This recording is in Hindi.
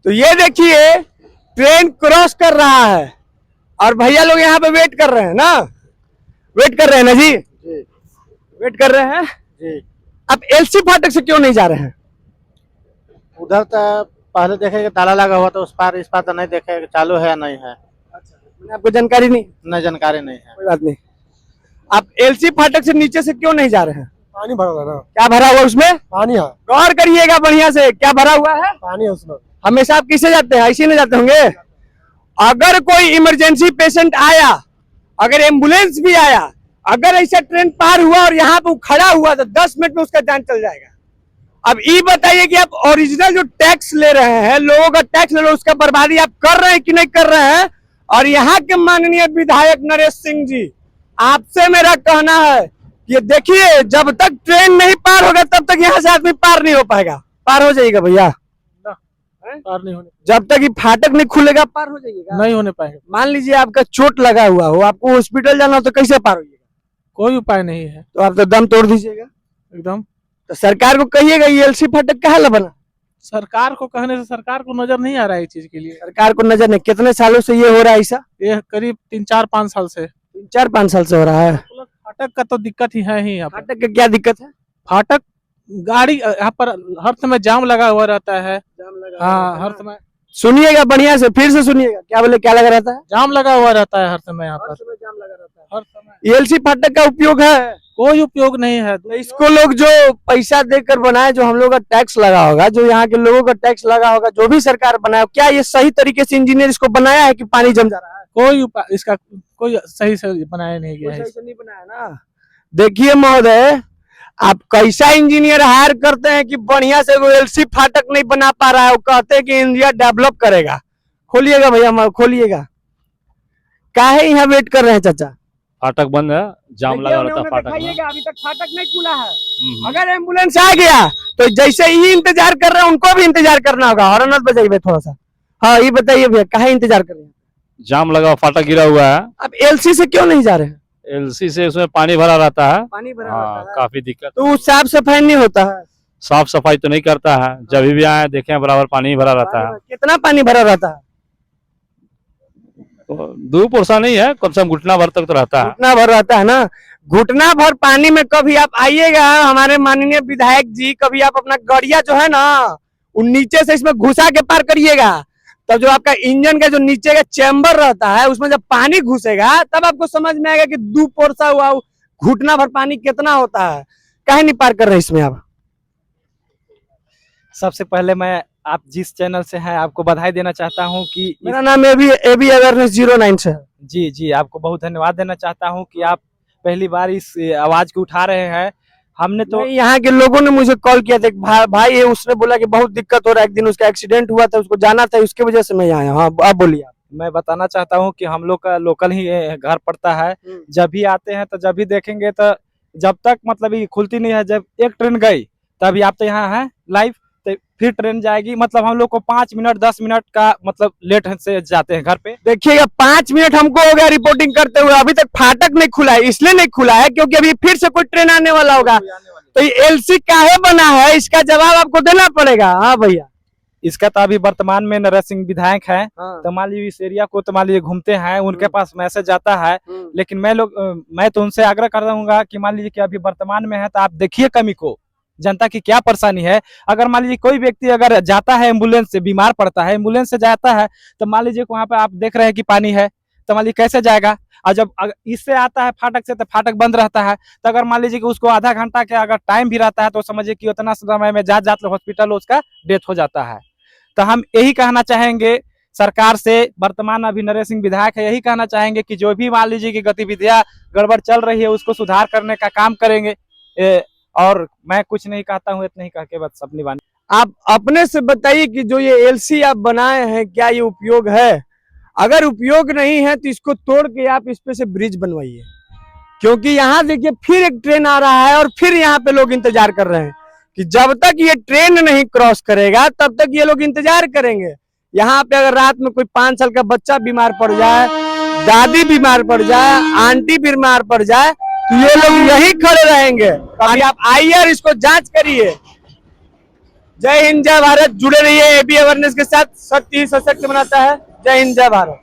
तो ये देखिए ट्रेन क्रॉस कर रहा है और भैया लोग यहाँ पे वेट कर रहे हैं ना, वेट कर रहे हैं ना जी, वेट कर रहे हैं जी। अब एलसी फाटक से क्यों नहीं जा रहे हैं? उधर तो पहले देखे ताला लगा हुआ, तो उस पार इस पार तो नहीं देखे चालू है या नहीं है। अच्छा, मैंने आपको जानकारी नहीं? नहीं, जानकारी नहीं है। कोई बात नहीं। आप एलसी फाटक से नीचे से क्यों नहीं जा रहे हैं? पानी भरा हुआ ना। क्या भरा हुआ उसमें? पानी है। गौर करिएगा बढ़िया से, क्या भरा हुआ है? पानी है उसमें। हमेशा आप किससे जाते हैं? ऐसे नहीं जाते होंगे। अगर कोई इमरजेंसी पेशेंट आया, अगर एम्बुलेंस भी आया, अगर ऐसा ट्रेन पार हुआ और यहाँ पे खड़ा हुआ तो 10 मिनट में उसका जान चल जाएगा। अब ये बताइए कि आप ओरिजिनल जो टैक्स ले रहे हैं, लोगों का टैक्स ले रहे हैं, उसका बर्बादी आप कर रहे हैं कि नहीं कर रहे हैं? और यहाँ के माननीय विधायक नरेश सिंह जी, आपसे मेरा कहना है कि देखिए जब तक ट्रेन नहीं पार होगा तब तक यहाँ से आदमी पार नहीं हो पाएगा। पार हो जाएगा भैया? पार नहीं होने, जब तक ये फाटक नहीं खुलेगा पार हो जाइएगा? नहीं होने पाएगा। मान लीजिए आपका चोट लगा हुआ हो, आपको हॉस्पिटल जाना हो तो कैसे पार होइएगा? कोई उपाय नहीं है। तो आप तो दम तोड़ दीजिएगा एकदम। तो सरकार को कहिएगा ये एलसी फाटक कहाँ ला बना? सरकार को कहने से सरकार को नजर नहीं आ रहा है इस चीज के लिए। सरकार को नजर नहीं। कितने सालों से ये हो रहा है ऐसा? ये करीब 3-4-5 साल से। 3-4-5 साल से हो रहा है। फाटक का तो दिक्कत ही है ही यहाँ पर। फाटक का क्या दिक्कत है? फाटक गाड़ी यहाँ पर हर समय जाम लगा हुआ रहता है। हाँ, हर समय सुनिएगा बढ़िया से, फिर से सुनिएगा। क्या बोले? क्या लगा रहता है? जाम लगा हुआ रहता है हर समय यहाँ पर। जाम लगा रहता है हर समय। एलसी फाटक का उपयोग है? कोई उपयोग नहीं है। तो इसको लोग जो पैसा देकर बनाए, जो हम लोग का टैक्स लगा होगा, जो यहाँ के लोगों का टैक्स लगा होगा, जो भी सरकार बनाया, क्या ये सही तरीके से इंजीनियर इसको बनाया है कि पानी जम जा रहा है? कोई उपाय इसका कोई सही से बनाया नहीं गया है। सही से नहीं बनाया ना। देखिए महोदय, आप कैसा इंजीनियर हायर करते हैं कि बढ़िया से वो एलसी फाटक नहीं बना पा रहा है, वो कहते हैं कि इंडिया डेवलप करेगा। खोलिएगा भैया, खोलिएगा। काहे यहाँ वेट कर रहे हैं चाचा? फाटक बंद है, जाम लगा रहता है फाटक में। अभी तक फाटक नहीं खुला है। अगर एम्बुलेंस आ गया तो जैसे ही इंतजार कर रहे हैं उनको भी इंतजार करना होगा। हॉर्न मत बजाइए थोड़ा सा। हाँ, ये बताइए भैया, काहे इंतजार कर रहे हैं? जाम लगा, फाटक गिरा हुआ है। अब एलसी से क्यों नहीं जा रहे हैं? एलसी से उसमें पानी भरा रहता है। पानी भरा हाँ, रहता है। काफी दिक्कत। तो साफ सफाई नहीं होता है? साफ सफाई तो नहीं करता है। जब भी आए देखे बराबर पानी ही भरा रहता है। कितना पानी भरा रहता है? तो 2 पोर्सा नहीं है, कम से कम घुटना भर तक तो रहता है। घुटना भर रहता है ना। घुटना भर पानी में कभी आप आइएगा हमारे माननीय विधायक जी, कभी आप अपना गड़िया जो है ना वो नीचे से इसमें घुसा के पार करिएगा, तब जो आपका इंजन का जो नीचे का चैम्बर रहता है उसमें जब पानी घुसेगा तब आपको समझ में आएगा कि 2 पोरसा हुआ घुटना भर पानी कितना होता है। काहे नहीं पार कर रहे इसमें आप? सबसे पहले मैं आप जिस चैनल से हैं आपको बधाई देना चाहता हूं कि मेरा नाम एबी अवेयरनेस 09 से है। जी आपको बहुत धन्यवाद देना चाहता हूं कि आप पहली बार इस आवाज को उठा रहे हैं। हमने तो यहाँ के लोगों ने मुझे कॉल किया था, भाई उसने बोला कि बहुत दिक्कत हो रहा है, एक दिन उसका एक्सीडेंट हुआ था, उसको जाना था, उसकी वजह से मैं आया। हाँ, आप बोलिए। मैं बताना चाहता हूं कि हम लोग का लोकल ही घर पड़ता है। जब भी आते हैं तो जब भी देखेंगे तो जब तक मतलब ये खुलती नहीं है, जब एक ट्रेन गई तभी आप तो यहाँ है लाइव, तो फिर ट्रेन जाएगी। मतलब हम लोग को 5 मिनट 10 मिनट का मतलब लेट से जाते हैं घर पे। देखिएगा 5 मिनट हमको हो गया रिपोर्टिंग करते हुए, अभी तक फाटक नहीं खुला है। इसलिए नहीं खुला है क्योंकि अभी फिर से कोई ट्रेन आने वाला होगा। तो ये एलसी काहे बना है, इसका जवाब आपको देना पड़ेगा। हाँ भैया, इसका तो अभी वर्तमान में नरेश सिंह विधायक है। तो मान लीजिए इस एरिया को तो मान लीजिए घूमते हैं, उनके पास मैसेज आता है, लेकिन मैं तो उनसे आग्रह कर दूंगा कि मान लीजिए कि अभी वर्तमान में है तो आप देखिए कमी को, जनता की क्या परेशानी है। अगर मान लीजिए कोई व्यक्ति अगर जाता है एम्बुलेंस से, बीमार पड़ता है एम्बुलेंस से जाता है, तो मान लीजिए वहाँ पे आप देख रहे हैं कि पानी है, तो मान लीजिए कैसे जाएगा। और जब इससे आता है फाटक से तो फाटक बंद रहता है, तो अगर मान लीजिए कि उसको आधा घंटा के अगर टाइम भी रहता है तो समझिए कि उतना समय में जात हॉस्पिटल उसका डेथ हो जाता है। तो हम यही कहना चाहेंगे सरकार से, वर्तमान अभी नरेश सिंह विधायक है, यही कहना चाहेंगे कि जो भी मान लीजिए कि गतिविधियां गड़बड़ चल रही है उसको सुधार करने का काम करेंगे। और मैं कुछ नहीं कहता हूँ, इतना ही कह के बस अपनी बात। आप अपने से बताइए कि जो ये एलसी आप बनाए हैं क्या ये उपयोग है? अगर उपयोग नहीं है तो इसको तोड़ के आप इस पे से ब्रिज बनवाइए, क्योंकि यहाँ देखिए फिर एक ट्रेन आ रहा है और फिर यहाँ पे लोग इंतजार कर रहे हैं कि जब तक ये ट्रेन नहीं क्रॉस करेगा तब तक ये लोग इंतजार करेंगे। यहाँ पे अगर रात में कोई 5 साल का बच्चा बीमार पड़ जाए, दादी बीमार पड़ जाए, आंटी बीमार पड़ जाए, तो ये लोग यही खड़े रहेंगे। अभी आप आइए और इसको जांच करिए। जय हिंद जय भारत, जुड़े रहिए एबी अवेयरनेस के साथ। सत्य ही सशक्त बनाता है। जय हिंद जय भारत।